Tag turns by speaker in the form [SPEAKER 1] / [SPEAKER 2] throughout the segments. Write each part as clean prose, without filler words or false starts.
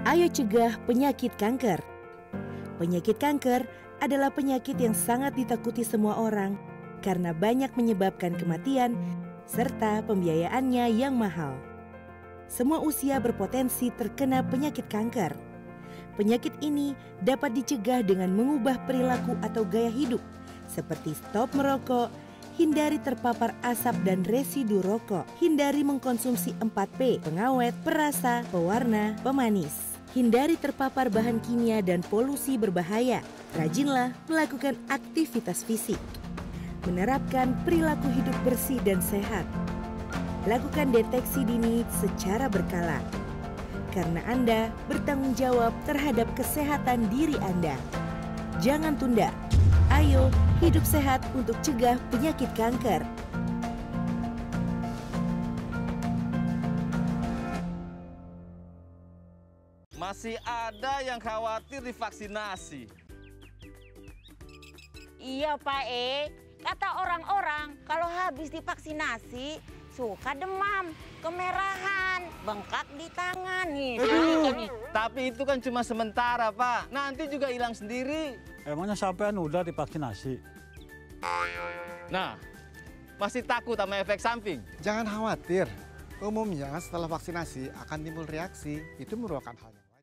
[SPEAKER 1] Ayo cegah penyakit kanker. Penyakit kanker adalah penyakit yang sangat ditakuti semua orang karena banyak menyebabkan kematian serta pembiayaannya yang mahal. Semua usia berpotensi terkena penyakit kanker. Penyakit ini dapat dicegah dengan mengubah perilaku atau gaya hidup seperti stop merokok, hindari terpapar asap dan residu rokok, hindari mengkonsumsi 4P, pengawet, perasa, pewarna, pemanis. Hindari terpapar bahan kimia dan polusi berbahaya. Rajinlah melakukan aktivitas fisik. Menerapkan perilaku hidup bersih dan sehat. Lakukan deteksi dini secara berkala. Karena Anda bertanggung jawab terhadap kesehatan diri Anda. Jangan tunda. Ayo hidup sehat untuk cegah penyakit kanker.
[SPEAKER 2] Masih ada yang khawatir divaksinasi.
[SPEAKER 3] Iya Pak kata orang-orang kalau habis divaksinasi suka demam, kemerahan, bengkak di tangan nih.
[SPEAKER 2] Tapi itu kan cuma sementara Pak, nanti juga hilang sendiri.
[SPEAKER 4] Emangnya sampean udah divaksinasi?
[SPEAKER 2] Nah, masih takut sama efek samping?
[SPEAKER 5] Jangan khawatir, umumnya setelah vaksinasi akan timbul reaksi, itu merupakan hal yang wajar.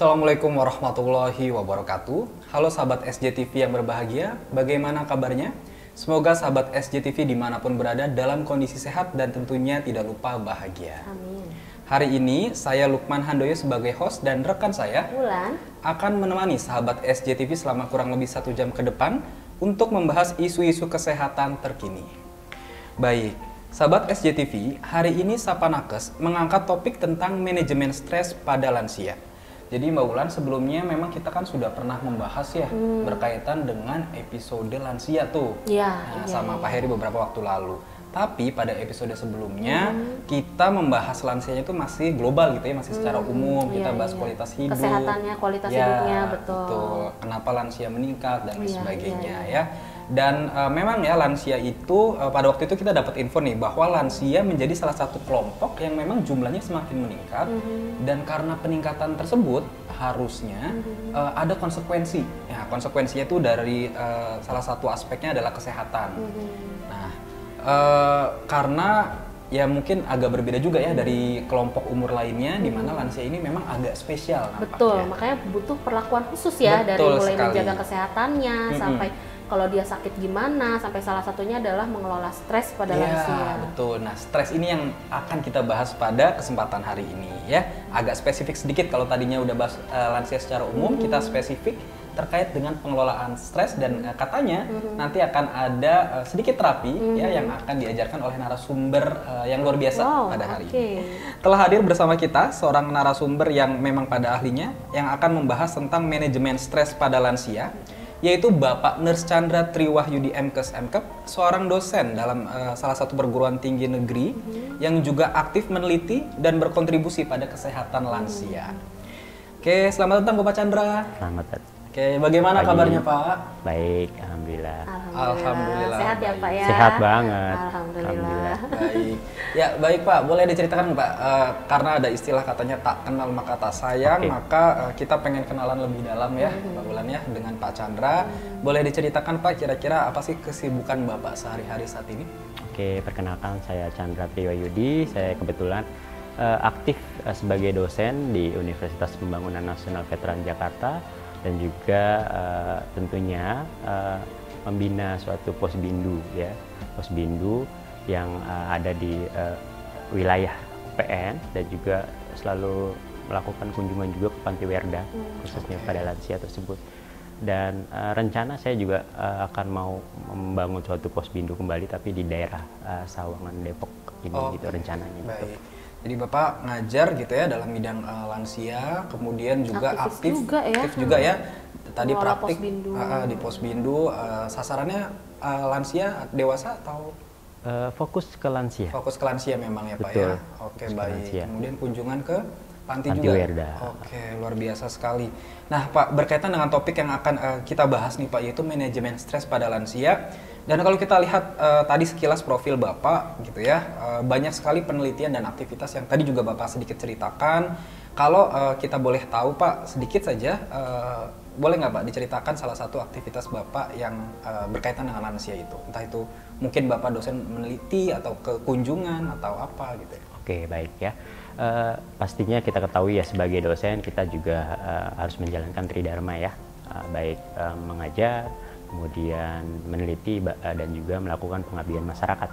[SPEAKER 6] Assalamualaikum warahmatullahi wabarakatuh. Halo sahabat SJTV yang berbahagia, bagaimana kabarnya? Semoga sahabat SJTV dimanapun berada dalam kondisi sehat dan tentunya tidak lupa bahagia.
[SPEAKER 7] Amin.
[SPEAKER 6] Hari ini saya Lukman Handoyo sebagai host dan rekan saya
[SPEAKER 7] Wulan
[SPEAKER 6] akan menemani sahabat SJTV selama kurang lebih 1 jam ke depan untuk membahas isu-isu kesehatan terkini. Baik, sahabat SJTV, hari ini Sapa Nakes mengangkat topik tentang manajemen stres pada lansia. Jadi Mbak Wulan, sebelumnya memang kita kan sudah pernah membahas ya berkaitan dengan episode lansia tuh sama Pak Heri beberapa waktu lalu. Tapi pada episode sebelumnya kita membahas lansianya itu masih global gitu ya, masih secara umum. Kita bahas kualitas hidup,
[SPEAKER 7] kesehatannya, kualitas hidupnya, betul.
[SPEAKER 6] Kenapa lansia meningkat dan lain sebagainya ya. Dan memang ya lansia itu pada waktu itu kita dapat info nih bahwa lansia menjadi salah satu kelompok yang memang jumlahnya semakin meningkat dan karena peningkatan tersebut harusnya ada konsekuensi. Ya, konsekuensinya itu dari salah satu aspeknya adalah kesehatan. Nah, karena ya mungkin agak berbeda juga ya dari kelompok umur lainnya di mana lansia ini memang agak spesial nampaknya.
[SPEAKER 7] Betul, makanya butuh perlakuan khusus ya. Betul, dari mulai
[SPEAKER 6] sekali.
[SPEAKER 7] Menjaga kesehatannya sampai kalau dia sakit gimana, sampai salah satunya adalah mengelola stres pada lansia.
[SPEAKER 6] Betul. Nah, stres ini yang akan kita bahas pada kesempatan hari ini ya. Agak spesifik sedikit, kalau tadinya udah bahas lansia secara umum, kita spesifik terkait dengan pengelolaan stres dan katanya nanti akan ada sedikit terapi ya yang akan diajarkan oleh narasumber yang luar biasa pada hari ini. Telah hadir bersama kita seorang narasumber yang memang pada ahlinya yang akan membahas tentang manajemen stres pada lansia, yaitu Bapak Nurse Chandra Triwahyudi MKes MKep, seorang dosen dalam salah satu perguruan tinggi negeri yang juga aktif meneliti dan berkontribusi pada kesehatan lansia. Oke, selamat datang Bapak Chandra.
[SPEAKER 8] Selamat.
[SPEAKER 6] Oke, bagaimana kabarnya Pak?
[SPEAKER 8] Baik, alhamdulillah.
[SPEAKER 6] Alhamdulillah.
[SPEAKER 7] Sehat ya Pak ya?
[SPEAKER 8] Sehat banget.
[SPEAKER 7] Alhamdulillah.
[SPEAKER 6] Baik. Ya, baik Pak. Boleh diceritakan Pak, karena ada istilah katanya tak kenal maka tak sayang, maka kita pengen kenalan lebih dalam ya, Pak Wulan ya, dengan Pak Chandra. Boleh diceritakan Pak, kira-kira apa sih kesibukan Bapak sehari-hari saat ini?
[SPEAKER 8] Oke, perkenalkan saya Chandra Triwahyudi. Saya kebetulan aktif sebagai dosen di Universitas Pembangunan Nasional Veteran Jakarta dan juga tentunya membina suatu posbindu ya, posbindu yang ada di wilayah UPN dan juga selalu melakukan kunjungan juga ke Panti Werda khususnya pada lansia tersebut. Dan rencana saya juga akan mau membangun suatu posbindu kembali tapi di daerah Sawangan Depok ini gitu rencananya.
[SPEAKER 6] Baik.
[SPEAKER 8] Gitu.
[SPEAKER 6] Jadi Bapak ngajar gitu ya dalam bidang lansia, kemudian juga aktif juga ya. Tadi
[SPEAKER 7] Mengelola
[SPEAKER 6] praktik
[SPEAKER 7] posbindu.
[SPEAKER 6] Di posbindu, sasarannya lansia, dewasa atau
[SPEAKER 8] Fokus ke lansia.
[SPEAKER 6] fokus ke lansia memang ya Pak
[SPEAKER 8] Betul.
[SPEAKER 6] ya. Oke,
[SPEAKER 8] Fokus ke
[SPEAKER 6] baik.
[SPEAKER 8] lansia.
[SPEAKER 6] Kemudian kunjungan ke panti
[SPEAKER 8] Panti
[SPEAKER 6] juga.
[SPEAKER 8] Werda.
[SPEAKER 6] Oke, luar biasa sekali. Nah, Pak, berkaitan dengan topik yang akan kita bahas nih Pak, yaitu manajemen stres pada lansia. Dan kalau kita lihat tadi sekilas profil Bapak gitu ya, banyak sekali penelitian dan aktivitas yang tadi juga Bapak sedikit ceritakan. Kalau kita boleh tahu Pak, sedikit saja, boleh nggak Pak diceritakan salah satu aktivitas Bapak yang berkaitan dengan lansia itu? Entah itu mungkin Bapak dosen meneliti atau kekunjungan atau apa gitu ya.
[SPEAKER 8] Oke, baik ya. Pastinya kita ketahui ya sebagai dosen kita juga harus menjalankan tridharma ya, baik mengajar, kemudian meneliti dan juga melakukan pengabdian masyarakat.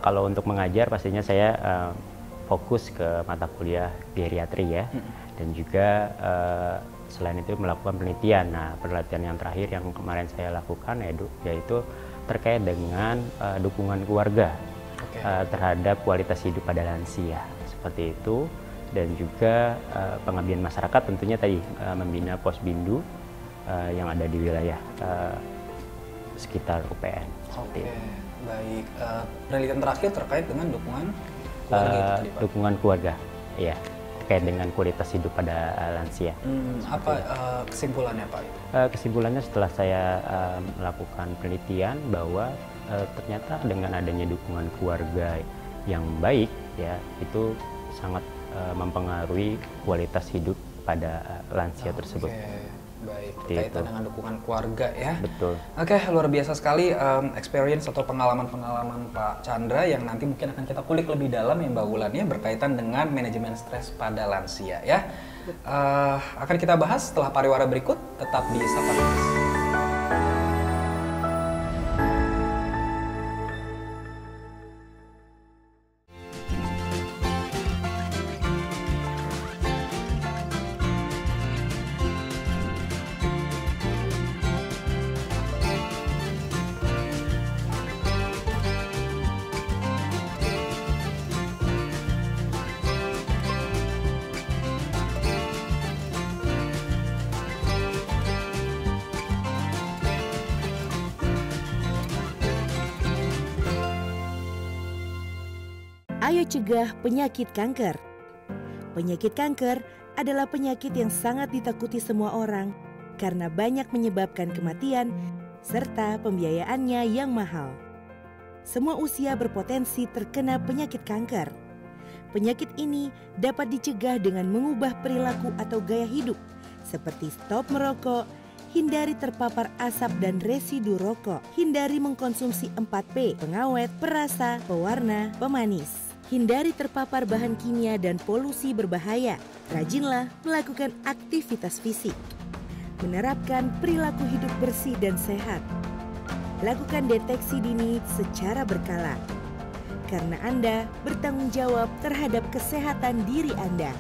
[SPEAKER 8] Kalau untuk mengajar pastinya saya fokus ke mata kuliah geriatri ya, dan juga selain itu melakukan penelitian. Nah, penelitian yang terakhir yang kemarin saya lakukan yaitu terkait dengan dukungan keluarga terhadap kualitas hidup pada lansia seperti itu, dan juga pengabdian masyarakat tentunya tadi membina posbindu yang ada di wilayah sekitar UPN.
[SPEAKER 6] Oke, baik. Penelitian terakhir terkait dengan dukungan keluarga itu tadi, Pak.
[SPEAKER 8] Dukungan keluarga, ya, terkait dengan kualitas hidup pada lansia.
[SPEAKER 6] Apa kesimpulannya Pak?
[SPEAKER 8] Kesimpulannya setelah saya melakukan penelitian bahwa ternyata dengan adanya dukungan keluarga yang baik ya itu sangat mempengaruhi kualitas hidup pada lansia tersebut.
[SPEAKER 6] Baik,
[SPEAKER 8] Seperti
[SPEAKER 6] berkaitan
[SPEAKER 8] itu.
[SPEAKER 6] dengan dukungan keluarga ya.
[SPEAKER 8] Betul.
[SPEAKER 6] Oke, luar biasa sekali experience atau pengalaman-pengalaman Pak Chandra yang nanti mungkin akan kita kulik lebih dalam ya Mbak Wulan ya, berkaitan dengan manajemen stres pada lansia ya. Akan kita bahas setelah pariwara berikut, tetap di Sapa Nakes.
[SPEAKER 1] Ayo cegah penyakit kanker. Penyakit kanker adalah penyakit yang sangat ditakuti semua orang karena banyak menyebabkan kematian serta pembiayaannya yang mahal. Semua usia berpotensi terkena penyakit kanker. Penyakit ini dapat dicegah dengan mengubah perilaku atau gaya hidup seperti stop merokok, hindari terpapar asap dan residu rokok, hindari mengkonsumsi 4P, pengawet, perasa, pewarna, pemanis. Hindari terpapar bahan kimia dan polusi berbahaya. Rajinlah melakukan aktivitas fisik. Menerapkan perilaku hidup bersih dan sehat. Lakukan deteksi dini secara berkala. Karena Anda bertanggung jawab terhadap kesehatan diri Anda.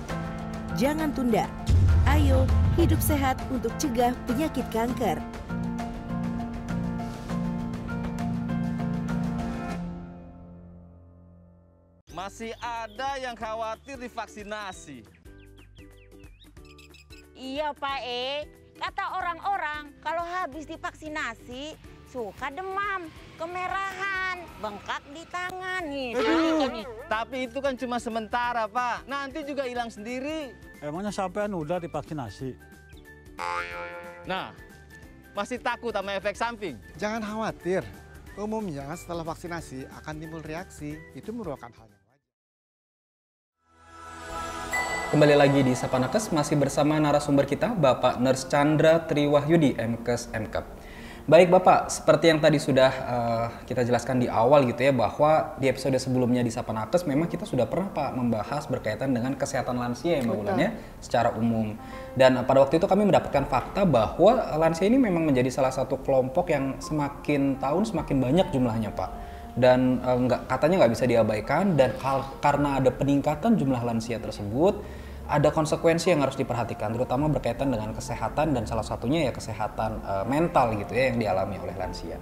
[SPEAKER 1] Jangan tunda. Ayo hidup sehat untuk cegah penyakit kanker.
[SPEAKER 2] Masih ada yang khawatir divaksinasi.
[SPEAKER 3] Iya Pak kata orang-orang kalau habis divaksinasi suka demam, kemerahan, bengkak di tangan nih.
[SPEAKER 2] Tapi itu kan cuma sementara Pak, nanti juga hilang sendiri.
[SPEAKER 4] Emangnya sampean udah divaksinasi?
[SPEAKER 2] Nah, masih takut sama efek samping?
[SPEAKER 5] Jangan khawatir, umumnya setelah vaksinasi akan timbul reaksi, itu merupakan hal yang wajar.
[SPEAKER 6] Kembali lagi di Sapa Nakes, masih bersama narasumber kita, Bapak Nurse Chandra Triwahyudi, MKes MKep. Baik Bapak, seperti yang tadi sudah kita jelaskan di awal gitu ya, bahwa di episode sebelumnya di Sapa Nakes memang kita sudah pernah Pak membahas berkaitan dengan kesehatan lansia ya Mbak Wulan ya, secara umum. Dan pada waktu itu kami mendapatkan fakta bahwa lansia ini memang menjadi salah satu kelompok yang semakin tahun semakin banyak jumlahnya Pak. dan katanya nggak bisa diabaikan, dan karena ada peningkatan jumlah lansia tersebut, ada konsekuensi yang harus diperhatikan, terutama berkaitan dengan kesehatan dan salah satunya ya kesehatan mental gitu ya yang dialami oleh lansia.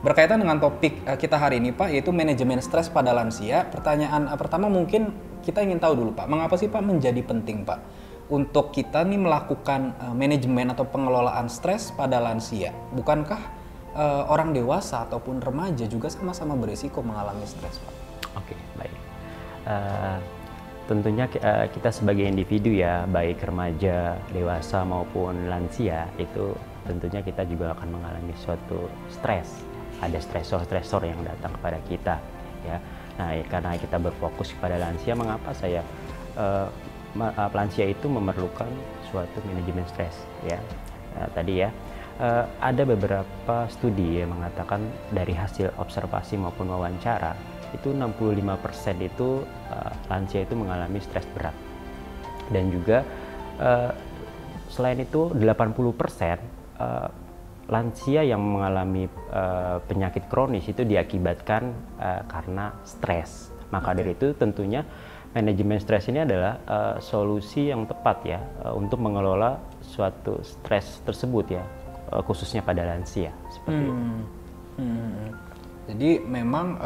[SPEAKER 6] Berkaitan dengan topik kita hari ini Pak, yaitu manajemen stres pada lansia. Pertanyaan pertama mungkin kita ingin tahu dulu Pak, mengapa sih Pak menjadi penting Pak untuk kita nih melakukan manajemen atau pengelolaan stres pada lansia? Bukankah orang dewasa ataupun remaja juga sama-sama berisiko mengalami stres Pak?
[SPEAKER 8] Oke, baik. Tentunya kita sebagai individu ya, baik remaja, dewasa maupun lansia, itu tentunya kita juga akan mengalami suatu stres. Ada stresor-stresor yang datang kepada kita ya. Nah, karena kita berfokus kepada lansia, mengapa saya lansia itu memerlukan suatu manajemen stres ya. Tadi ya, ada beberapa studi yang mengatakan dari hasil observasi maupun wawancara itu 65% itu lansia itu mengalami stres berat, dan juga selain itu 80% lansia yang mengalami penyakit kronis itu diakibatkan karena stres. Maka dari itu tentunya manajemen stres ini adalah solusi yang tepat ya untuk mengelola suatu stres tersebut ya, khususnya pada lansia seperti itu.
[SPEAKER 6] Jadi memang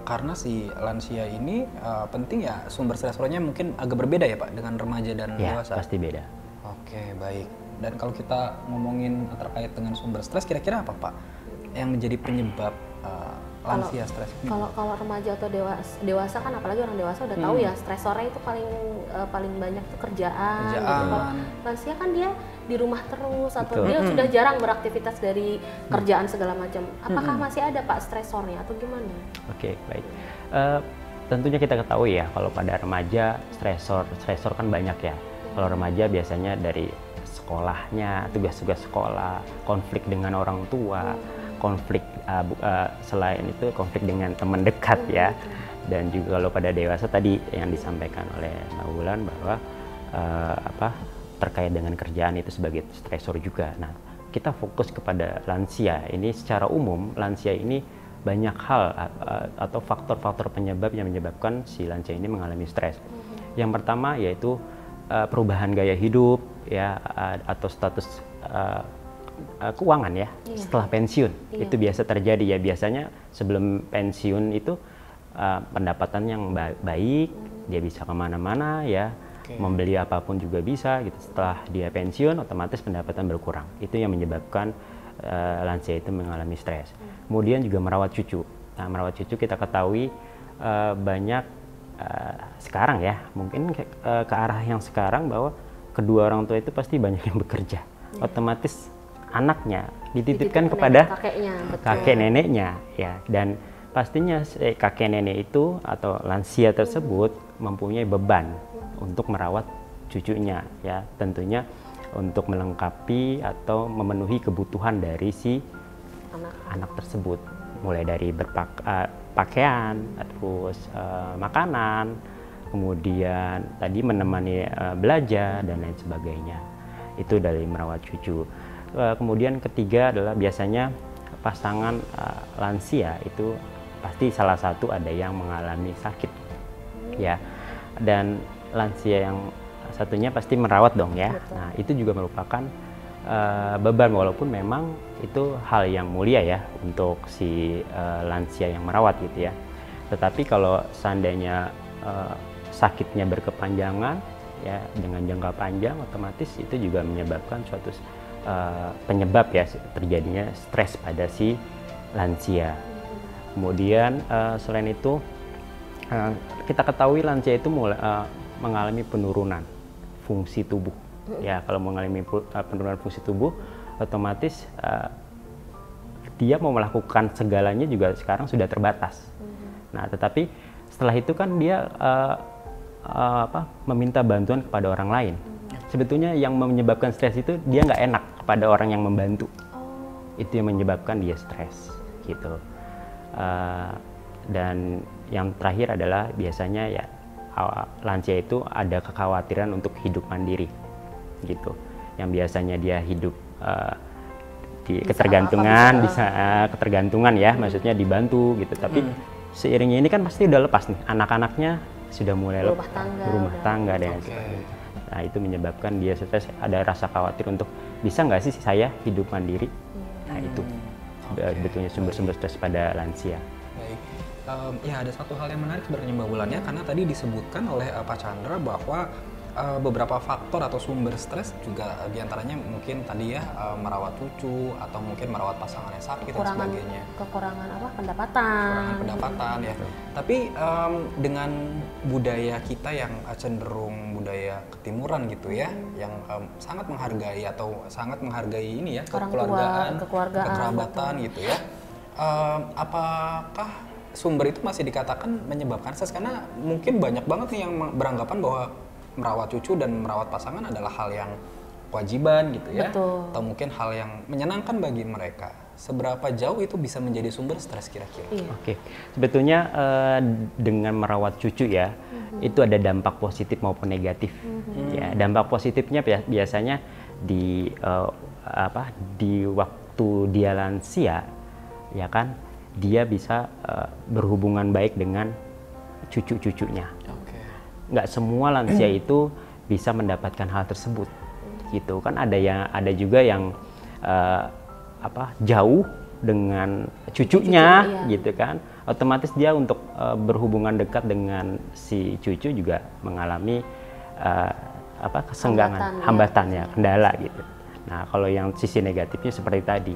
[SPEAKER 6] karena si lansia ini penting ya, sumber stresornya mungkin agak berbeda ya Pak dengan remaja dan dewasa?
[SPEAKER 8] Ya, pasti beda.
[SPEAKER 6] Oke, baik. Dan kalau kita ngomongin terkait dengan sumber stres, kira-kira apa Pak yang menjadi penyebab lansia stres?
[SPEAKER 7] Kalau remaja atau dewasa kan, apalagi orang dewasa udah tahu ya stresornya itu paling banyak tuh kerjaan. Gitu. Kalau lansia kan dia di rumah terus atau dia sudah jarang beraktivitas dari kerjaan segala macam. Apakah masih ada Pak stresornya atau gimana?
[SPEAKER 8] Oke, baik. Tentunya kita ketahui ya kalau pada remaja stresor kan banyak ya. Kalau remaja biasanya dari sekolahnya, tugas-tugas sekolah, konflik dengan orang tua, konflik selain itu konflik dengan teman dekat ya. Dan juga kalau pada dewasa tadi yang disampaikan oleh Mbak Wulan bahwa terkait dengan kerjaan itu sebagai stresor juga. Nah, kita fokus kepada lansia. Ini secara umum lansia ini banyak hal atau faktor-faktor penyebab yang menyebabkan si lansia ini mengalami stres. Yang pertama yaitu perubahan gaya hidup ya, atau status keuangan ya setelah pensiun. Itu biasa terjadi ya, biasanya sebelum pensiun itu pendapatan yang baik, dia bisa kemana-mana ya, membeli apapun juga bisa gitu. Setelah dia pensiun otomatis pendapatan berkurang. Itu yang menyebabkan lansia itu mengalami stres. Kemudian juga merawat cucu. Nah, merawat cucu kita ketahui banyak sekarang ya, mungkin ke arah yang sekarang bahwa kedua orang tua itu pasti banyak yang bekerja. Otomatis anaknya dititipkan kepada kakek neneknya ya, dan pastinya kakek nenek itu atau lansia tersebut mempunyai beban untuk merawat cucunya ya, tentunya untuk melengkapi atau memenuhi kebutuhan dari si anak tersebut, mulai dari pakaian, terus makanan, kemudian tadi menemani belajar dan lain sebagainya. Itu dari merawat cucu. Kemudian ketiga adalah biasanya pasangan lansia itu pasti salah satu ada yang mengalami sakit ya, dan lansia yang satunya pasti merawat dong ya. Betul. Nah, itu juga merupakan beban, walaupun memang itu hal yang mulia ya untuk si lansia yang merawat gitu ya. Tetapi kalau seandainya sakitnya berkepanjangan ya, dengan jangka panjang, otomatis itu juga menyebabkan suatu penyebab ya terjadinya stres pada si lansia. Kemudian selain itu kita ketahui lansia itu mengalami penurunan fungsi tubuh. Ya, kalau mengalami penurunan fungsi tubuh, otomatis dia mau melakukan segalanya juga sekarang sudah terbatas. Nah, tetapi setelah itu kan dia meminta bantuan kepada orang lain. Sebetulnya yang menyebabkan stres itu dia nggak enak kepada orang yang membantu. Itu yang menyebabkan dia stres gitu. Dan yang terakhir adalah biasanya ya lansia itu ada kekhawatiran untuk hidup mandiri gitu. Yang biasanya dia hidup di ketergantungan, bisa ketergantungan ya, maksudnya dibantu gitu. Tapi seiringnya ini kan pasti udah lepas nih, anak-anaknya sudah mulai berumah tangga dan sebagainya. Nah itu menyebabkan dia stres, ada rasa khawatir untuk bisa nggak sih saya hidup mandiri. Nah itu sebetulnya sumber-sumber stres pada lansia.
[SPEAKER 6] Baik. Ya ada satu hal yang menarik sebenarnya Mbak Wulan ya, karena tadi disebutkan oleh Pak Chandra bahwa beberapa faktor atau sumber stres juga diantaranya mungkin tadi ya merawat cucu atau mungkin merawat pasangan yang sakit dan sebagainya.
[SPEAKER 7] Kekurangan apa? Pendapatan.
[SPEAKER 6] Kekurangan pendapatan ya. Tapi dengan budaya kita yang cenderung budaya ketimuran gitu ya, yang sangat menghargai atau sangat menghargai ini ya kekeluargaan, kekerabatan gitu ya. Apakah sumber itu masih dikatakan menyebabkan stres? Karena mungkin banyak banget nih yang beranggapan bahwa merawat cucu dan merawat pasangan adalah hal yang kewajiban gitu ya.
[SPEAKER 7] Betul.
[SPEAKER 6] Atau mungkin hal yang menyenangkan bagi mereka. Seberapa jauh itu bisa menjadi sumber stres kira-kira?
[SPEAKER 8] Oke, sebetulnya dengan merawat cucu ya, itu ada dampak positif maupun negatif. Ya, dampak positifnya biasanya di waktu dia lansia, ya kan, dia bisa berhubungan baik dengan cucu-cucunya. Nggak semua lansia itu bisa mendapatkan hal tersebut, gitu kan. Ada juga yang jauh dengan cucunya, gitu kan. Otomatis dia untuk berhubungan dekat dengan si cucu juga mengalami kesenggangan, hambatan ya, kendala gitu. Nah kalau yang sisi negatifnya seperti tadi,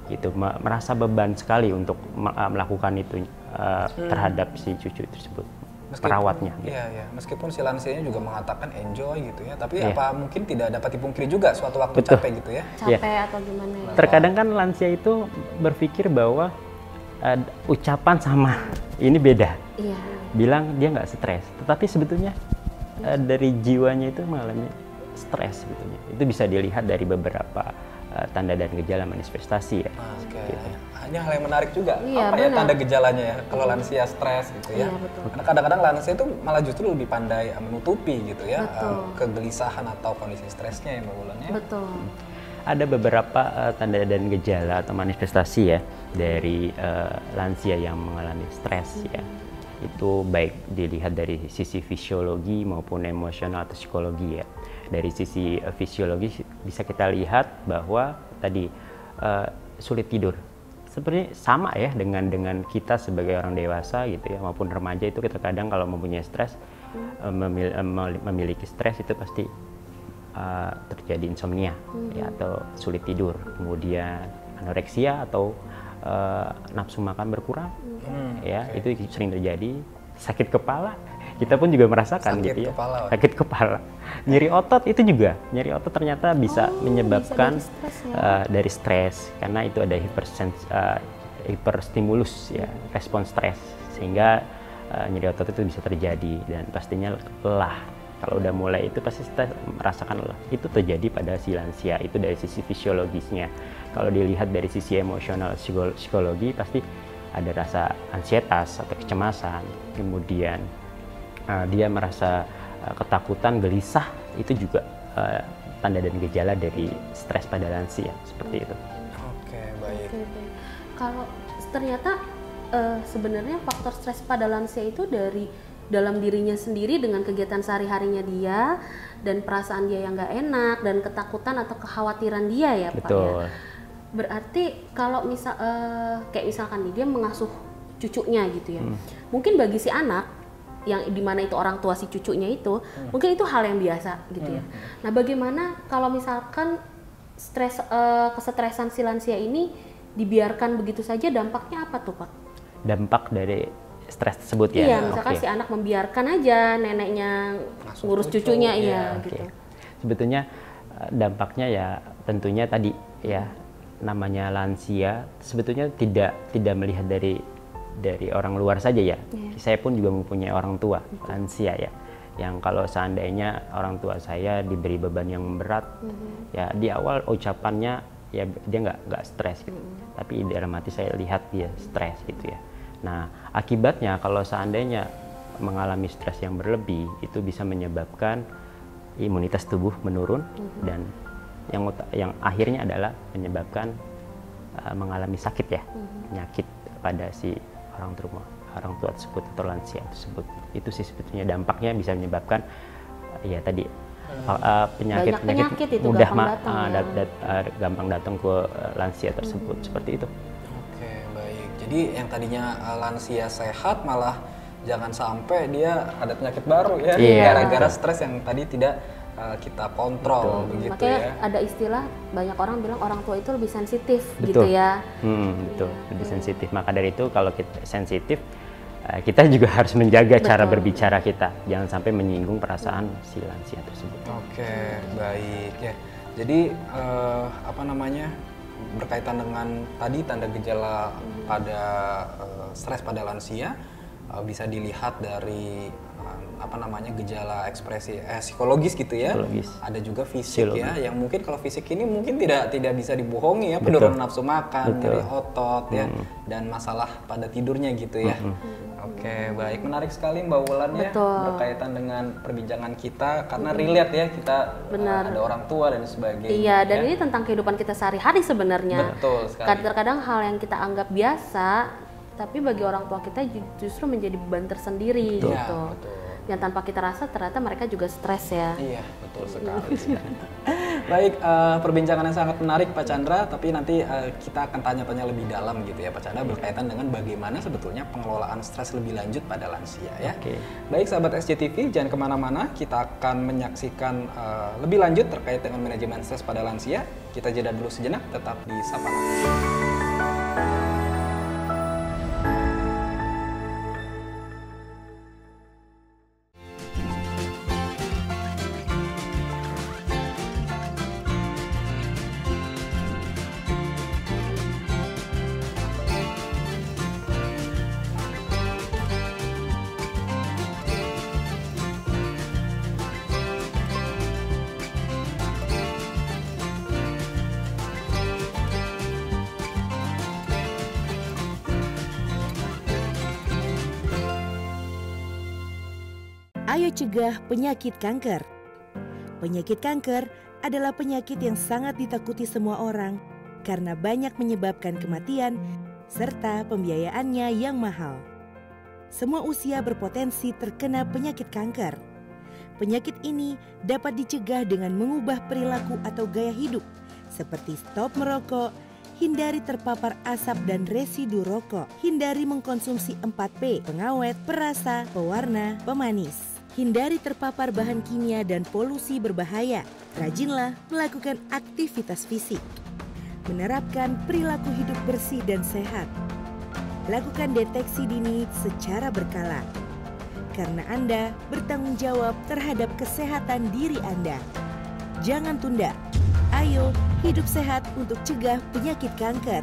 [SPEAKER 8] gitu, merasa beban sekali untuk melakukan itu terhadap si cucu tersebut. Perawatnya.
[SPEAKER 6] Iya. Meskipun si lansianya juga mengatakan enjoy gitu ya, tapi apa mungkin tidak dapat dipungkiri juga suatu waktu capek gitu ya?
[SPEAKER 7] Capek atau gimana ya?
[SPEAKER 8] Terkadang kan lansia itu berpikir bahwa ucapan sama ini beda. Iya. Bilang dia nggak stres, tetapi sebetulnya dari jiwanya itu mengalami stres sebetulnya. Itu bisa dilihat dari beberapa tanda dan gejala manifestasi ya. Gitu.
[SPEAKER 6] Hanya hal yang menarik juga, apa ya tanda gejalanya ya kalau lansia stres gitu ya. Karena kadang-kadang lansia itu malah justru lebih pandai menutupi gitu ya kegelisahan atau kondisi stresnya ya Mbak Wulan ya.
[SPEAKER 7] Betul.
[SPEAKER 8] Ada beberapa tanda dan gejala atau manifestasi ya dari lansia yang mengalami stres ya. Itu baik dilihat dari sisi fisiologi maupun emosional atau psikologi ya. Dari sisi fisiologi bisa kita lihat bahwa tadi sulit tidur. Sebenarnya sama ya dengan kita sebagai orang dewasa gitu ya, maupun remaja itu kita kadang kalau mempunyai stres, memiliki stres itu pasti terjadi insomnia ya, atau sulit tidur, kemudian anoreksia atau nafsu makan berkurang ya, itu sering terjadi. Sakit kepala kita pun juga merasakan gitu ya, sakit kepala, nyeri otot itu juga, nyeri otot ternyata bisa menyebabkan dari stres, karena itu ada hiperstimulus ya, respon stres, sehingga nyeri otot itu bisa terjadi. Dan pastinya lelah, kalau udah mulai itu pasti kita merasakan lelah, itu terjadi pada si lansia. Itu dari sisi fisiologisnya. Kalau dilihat dari sisi emosional psikologi, pasti ada rasa ansietas atau kecemasan, kemudian dia merasa ketakutan, gelisah, itu juga tanda dan gejala dari stres pada lansia, seperti itu.
[SPEAKER 6] Oke, baik.
[SPEAKER 7] Kalau ternyata sebenarnya faktor stres pada lansia itu dari dalam dirinya sendiri dengan kegiatan sehari-harinya dia dan perasaan dia yang nggak enak dan ketakutan atau kekhawatiran dia ya Pak ya. Berarti kalau kayak misalkan dia mengasuh cucunya gitu ya, mungkin bagi si anak yang dimana itu orang tua si cucunya itu, mungkin itu hal yang biasa gitu ya. Nah bagaimana kalau misalkan kesetresan si lansia ini dibiarkan begitu saja, dampaknya apa tuh Pak?
[SPEAKER 8] Dampak dari stres tersebut ya?
[SPEAKER 7] Iya, misalkan si anak membiarkan aja neneknya ngurus cucunya, gitu. Sebetulnya
[SPEAKER 8] dampaknya ya tentunya tadi ya, namanya lansia sebetulnya tidak melihat dari orang luar saja ya. Saya pun juga mempunyai orang tua lansia ya, yang kalau seandainya orang tua saya diberi beban yang berat, ya di awal ucapannya ya dia nggak stres gitu, tapi dalam hati saya lihat dia stres gitu ya. Nah akibatnya kalau seandainya mengalami stres yang berlebih, itu bisa menyebabkan imunitas tubuh menurun, dan yang akhirnya adalah menyebabkan mengalami sakit ya, penyakit pada si orang tua tersebut atau lansia tersebut. Itu sih sebetulnya dampaknya bisa menyebabkan ya tadi penyakit
[SPEAKER 7] itu
[SPEAKER 8] mudah
[SPEAKER 7] gampang
[SPEAKER 8] datang ke lansia tersebut seperti itu.
[SPEAKER 6] Oke, baik. Jadi yang tadinya lansia sehat malah jangan sampai dia ada penyakit baru ya, gara-gara stres yang tadi tidak kita kontrol. Begitu.
[SPEAKER 7] Makanya
[SPEAKER 6] ya.
[SPEAKER 7] ada istilah banyak orang bilang orang tua itu lebih sensitif
[SPEAKER 8] Betul.
[SPEAKER 7] gitu ya.
[SPEAKER 8] Betul, lebih sensitif. Maka dari itu kalau kita sensitif, kita juga harus menjaga cara berbicara kita, jangan sampai menyinggung perasaan si lansia tersebut.
[SPEAKER 6] Oke, baik ya. Jadi berkaitan dengan tadi tanda gejala pada stres pada lansia bisa dilihat dari gejala ekspresi psikologis gitu ya. Psikologis. Ada juga fisik ya, yang mungkin kalau fisik ini mungkin tidak bisa dibohongi ya, penurunan nafsu makan, nyeri otot ya, dan masalah pada tidurnya gitu ya. Oke, baik, menarik sekali Mbak Wulan ya berkaitan dengan perbincangan kita karena relate ya, kita ada orang tua dan sebagainya.
[SPEAKER 7] Iya, dan ini tentang kehidupan kita sehari-hari sebenarnya.
[SPEAKER 6] Betul sekali.
[SPEAKER 7] Kadang-kadang hal yang kita anggap biasa, tapi bagi orang tua kita justru menjadi beban tersendiri gitu. Betul. Yang tanpa kita rasa ternyata mereka juga stres ya.
[SPEAKER 6] Iya, betul sekali. Baik, perbincangan yang sangat menarik Pak Chandra, tapi nanti kita akan tanya-tanya lebih dalam gitu ya Pak Chandra berkaitan dengan bagaimana sebetulnya pengelolaan stres lebih lanjut pada lansia ya. Baik sahabat SCTV, jangan kemana-mana, kita akan menyaksikan lebih lanjut terkait dengan manajemen stres pada lansia. Kita jeda dulu sejenak, tetap di Sapa Nakes.
[SPEAKER 1] Ayo cegah penyakit kanker. Penyakit kanker adalah penyakit yang sangat ditakuti semua orang karena banyak menyebabkan kematian serta pembiayaannya yang mahal. Semua usia berpotensi terkena penyakit kanker. Penyakit ini dapat dicegah dengan mengubah perilaku atau gaya hidup seperti stop merokok, hindari terpapar asap dan residu rokok, hindari mengkonsumsi 4P, pengawet, perasa, pewarna, pemanis. Hindari terpapar bahan kimia dan polusi berbahaya. Rajinlah melakukan aktivitas fisik. Menerapkan perilaku hidup bersih dan sehat. Lakukan deteksi dini secara berkala. Karena Anda bertanggung jawab terhadap kesehatan diri Anda. Jangan tunda. Ayo hidup sehat untuk cegah penyakit kanker.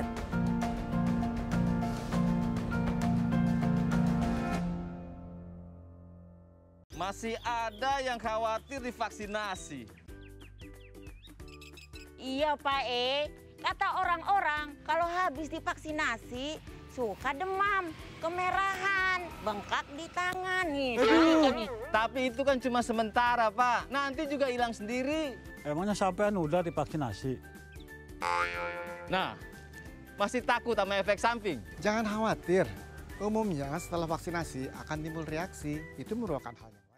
[SPEAKER 2] Masih ada yang khawatir divaksinasi.
[SPEAKER 3] Iya Pak kata orang-orang kalau habis divaksinasi suka demam, kemerahan, bengkak di tangan nih.
[SPEAKER 2] Tapi itu kan cuma sementara Pak, nanti juga hilang sendiri.
[SPEAKER 4] Emangnya sampean udah divaksinasi?
[SPEAKER 2] Nah, masih takut sama efek samping?
[SPEAKER 5] Jangan khawatir, umumnya setelah vaksinasi akan timbul reaksi, itu merupakan hal yang wajar.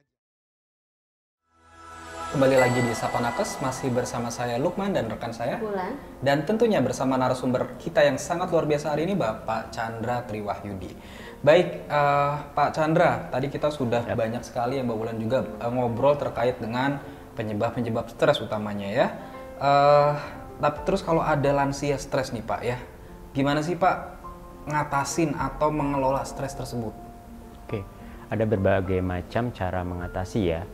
[SPEAKER 6] Kembali lagi di Sapa Nakes, masih bersama saya Lukman dan rekan saya
[SPEAKER 7] Wulan.
[SPEAKER 6] Dan tentunya bersama narasumber kita yang sangat luar biasa hari ini, Bapak Chandra Triwahyudi. Baik, Pak Chandra, tadi kita sudah banyak sekali yang Mbak Wulan juga ngobrol terkait dengan penyebab-penyebab stres utamanya ya. Tapi terus kalau ada lansia stres nih Pak ya, gimana sih Pak ngatasin atau mengelola stres tersebut?
[SPEAKER 8] Oke, ada berbagai macam cara mengatasi ya.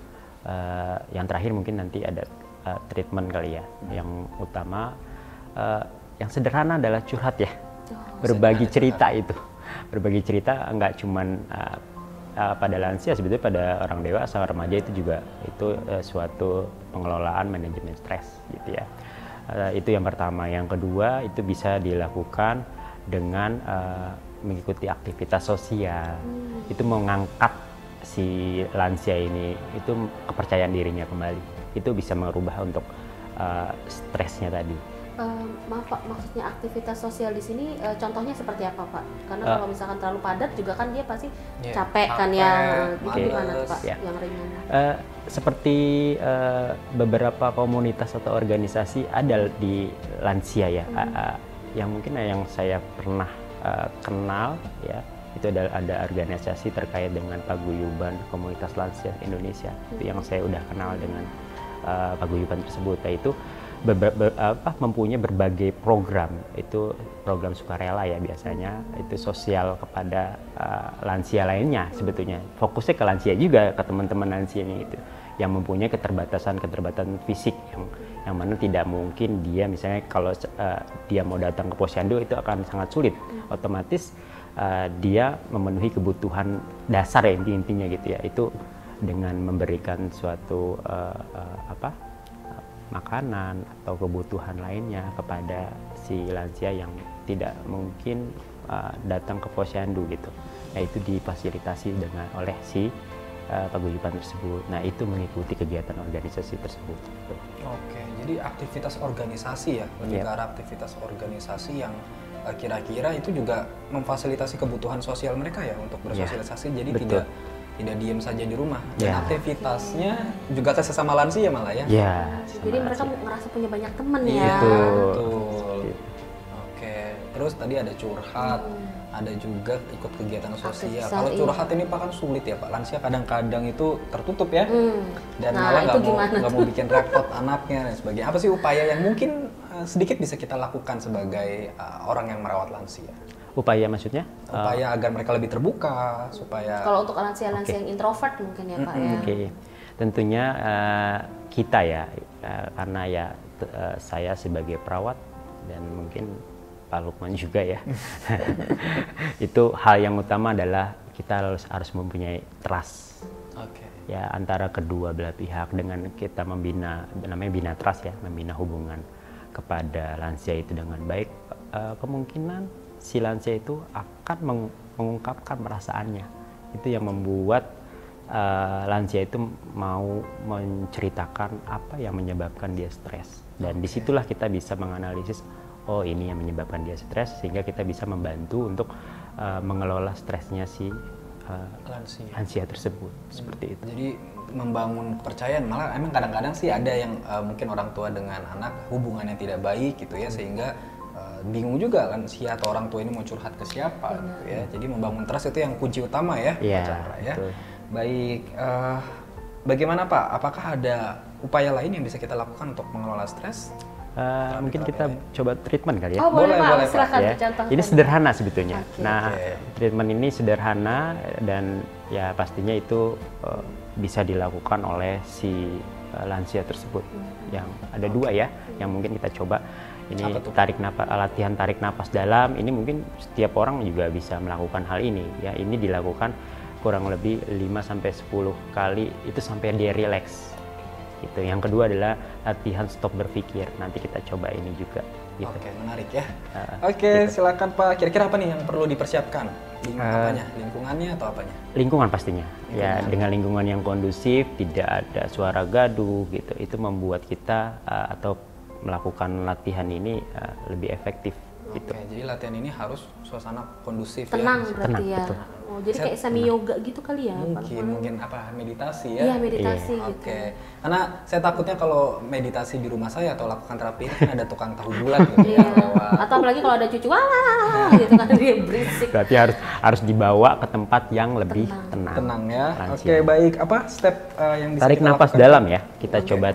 [SPEAKER 8] Yang terakhir mungkin nanti ada treatment kali ya. Yang utama, yang sederhana adalah curhat ya. Berbagi cerita itu. Berbagi cerita nggak cuman pada lansia, sebetulnya pada orang dewasa, remaja itu juga itu suatu pengelolaan manajemen stres gitu ya. Itu yang pertama. Yang kedua itu bisa dilakukan dengan mengikuti aktivitas sosial. Itu mengangkat si lansia ini itu kepercayaan dirinya kembali. Itu bisa merubah untuk stresnya tadi.
[SPEAKER 7] Maaf Pak, maksudnya aktivitas sosial di sini contohnya seperti apa Pak? Karena kalau misalkan terlalu padat juga kan dia pasti capek kan ya. Gitu gimana Pak yang ringan?
[SPEAKER 8] Seperti beberapa komunitas atau organisasi ada di lansia ya, yang mungkin yang saya pernah kenal ya, itu ada organisasi terkait dengan paguyuban komunitas lansia Indonesia, itu yang saya udah kenal dengan paguyuban tersebut, yaitu mempunyai berbagai program, itu program sukarela ya biasanya, itu sosial kepada lansia lainnya sebetulnya, fokusnya ke lansia juga, ke teman-teman lansia ini itu yang mempunyai keterbatasan fisik yang mana tidak mungkin dia misalnya kalau dia mau datang ke posyandu itu akan sangat sulit, otomatis dia memenuhi kebutuhan dasar ya intinya gitu ya, itu dengan memberikan suatu makanan atau kebutuhan lainnya kepada si lansia yang tidak mungkin datang ke posyandu gitu. Nah, itu difasilitasi oleh si paguyuban tersebut. Nah, itu mengikuti kegiatan organisasi tersebut.
[SPEAKER 6] Oke, jadi aktivitas organisasi ya, lebih ke arah aktivitas organisasi yang kira-kira itu juga memfasilitasi kebutuhan sosial mereka ya untuk bersosialisasi. Jadi tidak diam saja di rumah, dan aktivitasnya juga ke sesama lansia malah ya.
[SPEAKER 7] Jadi mereka ngerasa punya banyak teman ya.
[SPEAKER 6] Betul. Oke, terus tadi ada curhat, ada juga ikut kegiatan sosial. Kalau curhat ini Pak kan sulit ya Pak, lansia kadang-kadang itu tertutup ya, dan malah nggak mau bikin repot anaknya dan sebagainya. Apa sih upaya yang mungkin sedikit bisa kita lakukan sebagai orang yang merawat lansia?
[SPEAKER 8] Upaya maksudnya?
[SPEAKER 6] Upaya agar mereka lebih terbuka, supaya...
[SPEAKER 7] Kalau untuk lansia-lansia yang introvert mungkin ya Pak ya?
[SPEAKER 8] Tentunya kita ya, karena ya saya sebagai perawat dan mungkin Pak Lukman juga ya, itu hal yang utama adalah kita harus mempunyai trust. Ya, antara kedua belah pihak dengan kita membina, namanya bina trust ya, membina hubungan kepada lansia itu dengan baik, kemungkinan si lansia itu akan mengungkapkan perasaannya. Itu yang membuat lansia itu mau menceritakan apa yang menyebabkan dia stres. Dan disitulah kita bisa menganalisis, oh ini yang menyebabkan dia stres, sehingga kita bisa membantu untuk mengelola stresnya si lansia tersebut. Seperti itu.
[SPEAKER 6] Jadi membangun kepercayaan, malah emang kadang-kadang sih ada yang mungkin orang tua dengan anak hubungannya tidak baik gitu ya, sehingga bingung juga kan atau orang tua ini mau curhat ke siapa gitu ya. Jadi membangun trust itu yang kunci utama ya, Pak Chandra ya. Baik, bagaimana Pak? Apakah ada upaya lain yang bisa kita lakukan untuk mengelola stres?
[SPEAKER 8] Mungkin kita coba treatment kali ya.
[SPEAKER 7] Boleh
[SPEAKER 8] Pak. Ya. Ini sederhana sebetulnya. Treatment ini sederhana dan ya pastinya itu bisa dilakukan oleh si lansia tersebut. Yang ada dua ya, yang mungkin kita coba. Ini latihan tarik napas dalam. Ini mungkin setiap orang juga bisa melakukan hal ini. Ya, ini dilakukan kurang lebih 5-10 kali itu sampai dia relax. Gitu. Yang kedua adalah latihan stop berpikir. Nanti kita coba ini juga. Gitu.
[SPEAKER 6] Oke, menarik ya. Oke, gitu. Silakan Pak. Kira-kira apa nih yang perlu dipersiapkan? Apanya? Lingkungannya atau apanya? Lingkungan
[SPEAKER 8] pastinya. Ya, dengan lingkungan yang kondusif, tidak ada suara gaduh gitu. Itu membuat kita atau melakukan latihan ini lebih efektif. Gitu.
[SPEAKER 6] Oke, jadi latihan ini harus suasana kondusif
[SPEAKER 7] tenang,
[SPEAKER 6] ya.
[SPEAKER 7] Berarti ya.
[SPEAKER 8] Betul.
[SPEAKER 7] Jadi kayak semi yoga gitu kali ya?
[SPEAKER 6] Mungkin apa meditasi ya?
[SPEAKER 7] Iya, meditasi gitu.
[SPEAKER 6] Oke. Karena saya takutnya kalau meditasi di rumah saya atau lakukan terapi ini kan ada tukang tahu bulat gitu.
[SPEAKER 7] Atau apalagi kalau ada cucu gitu kan dia berisik.
[SPEAKER 8] Berarti harus dibawa ke tempat yang lebih tenang.
[SPEAKER 6] Tenang ya. Oke, baik. Apa step yang bisa
[SPEAKER 8] tarik napas dalam ya. Kita coba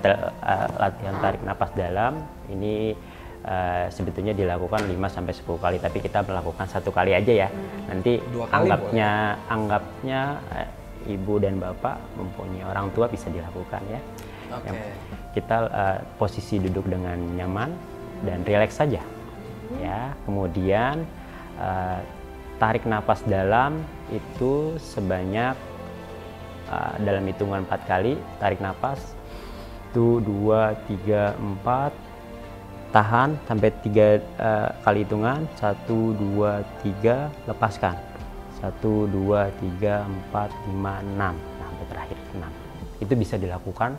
[SPEAKER 8] latihan tarik napas dalam. Ini sebetulnya dilakukan 5-10 kali, tapi kita melakukan 1 kali aja ya. Nanti anggapnya ibu dan bapak mempunyai orang tua bisa dilakukan ya. Kita posisi duduk dengan nyaman dan rileks saja ya. Kemudian tarik napas dalam itu sebanyak dalam hitungan 4 kali tarik napas. 1, 2, 3, 4. Tahan sampai 3 kali hitungan. 1, 2, 3, lepaskan. 1, 2, 3, 4, 5, 6. Nah, sampai terakhir 6. Itu bisa dilakukan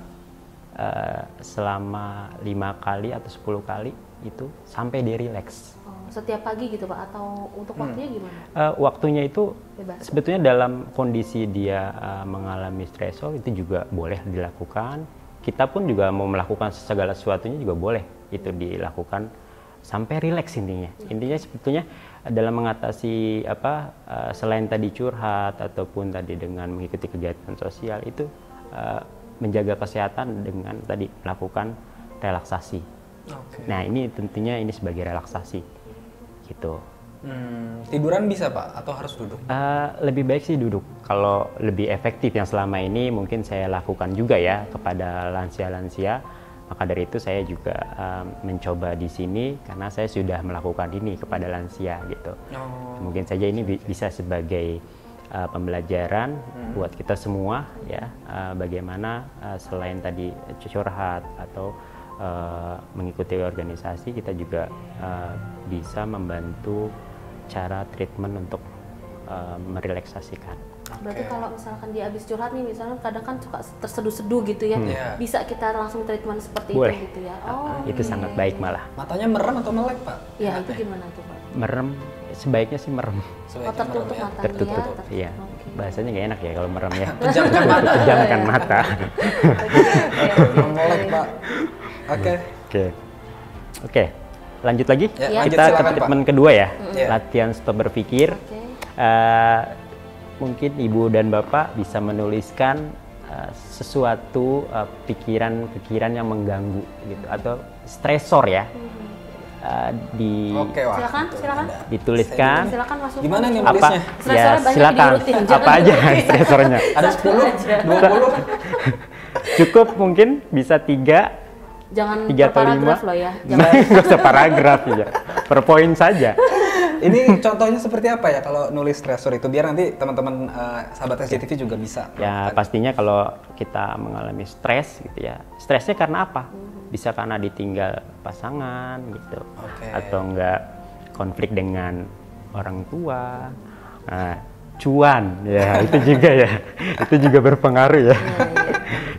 [SPEAKER 8] selama 5 kali atau 10 kali itu sampai dia rileks.
[SPEAKER 7] Setiap pagi gitu Pak, atau untuk waktunya gimana?
[SPEAKER 8] Waktunya itu
[SPEAKER 7] Bebas.
[SPEAKER 8] sebetulnya dalam kondisi dia mengalami stresor itu juga boleh dilakukan. Kita pun juga mau melakukan segala sesuatunya juga boleh itu dilakukan sampai rileks intinya. Intinya sebetulnya dalam mengatasi selain tadi curhat ataupun tadi dengan mengikuti kegiatan sosial itu menjaga kesehatan dengan tadi melakukan relaksasi. Nah ini tentunya ini sebagai relaksasi gitu.
[SPEAKER 6] Tiduran bisa Pak atau harus duduk?
[SPEAKER 8] Lebih baik sih duduk. Kalau lebih efektif yang selama ini mungkin saya lakukan juga ya kepada lansia-lansia. Maka dari itu saya juga mencoba di sini karena saya sudah melakukan ini kepada lansia gitu. Mungkin saja ini bisa sebagai pembelajaran buat kita semua ya, bagaimana selain tadi curhat atau mengikuti organisasi, kita juga bisa membantu cara treatment untuk merelaksasikan.
[SPEAKER 7] Berarti kalau misalkan dia habis curhat nih, misalnya kadang kan suka terseduh-seduh gitu ya, bisa kita langsung treatment seperti
[SPEAKER 8] Boleh.
[SPEAKER 7] itu gitu ya?
[SPEAKER 8] Itu sangat baik malah.
[SPEAKER 6] Matanya merem atau melek Pak?
[SPEAKER 7] Ya itu gimana tuh Pak?
[SPEAKER 8] Merem, sebaiknya sih merem.
[SPEAKER 7] Tertutup matanya
[SPEAKER 8] Tertutup,
[SPEAKER 7] ya?
[SPEAKER 8] iya. Bahasanya nggak enak ya kalau merem ya.
[SPEAKER 6] Pejamkan mata.
[SPEAKER 8] Pejamkan mata.
[SPEAKER 6] Melek Pak.
[SPEAKER 8] Oke. Lanjut lagi.
[SPEAKER 6] Ya,
[SPEAKER 8] Kita ke
[SPEAKER 6] silakan,
[SPEAKER 8] treatment kedua ya.
[SPEAKER 6] Ya.
[SPEAKER 8] Latihan stop berpikir. Mungkin Ibu dan Bapak bisa menuliskan sesuatu pikiran-pikiran yang mengganggu gitu atau stresor ya.
[SPEAKER 7] Silakan.
[SPEAKER 8] Dituliskan.
[SPEAKER 7] Silakan masuk.
[SPEAKER 6] Gimana nih
[SPEAKER 8] Apa?
[SPEAKER 6] nulisnya?
[SPEAKER 8] Ya
[SPEAKER 7] Stresornya banyak
[SPEAKER 8] silakan.
[SPEAKER 7] diurutin,
[SPEAKER 8] Apa aja stresornya?
[SPEAKER 6] Ada 10, 20?
[SPEAKER 8] Cukup mungkin bisa 3.
[SPEAKER 7] Jangan
[SPEAKER 8] 3 atau 5.
[SPEAKER 7] paragraf loh ya.
[SPEAKER 8] Nggak usah paragraf ya. Per poin saja.
[SPEAKER 6] Ini contohnya seperti apa ya kalau nulis stresor itu biar nanti teman-teman sahabat SCTV juga bisa.
[SPEAKER 8] Ya pastinya kalau kita mengalami stres gitu ya. Stresnya karena apa? Bisa karena ditinggal pasangan gitu. Atau enggak konflik dengan orang tua. Nah, cuan ya itu juga ya. Itu juga berpengaruh ya.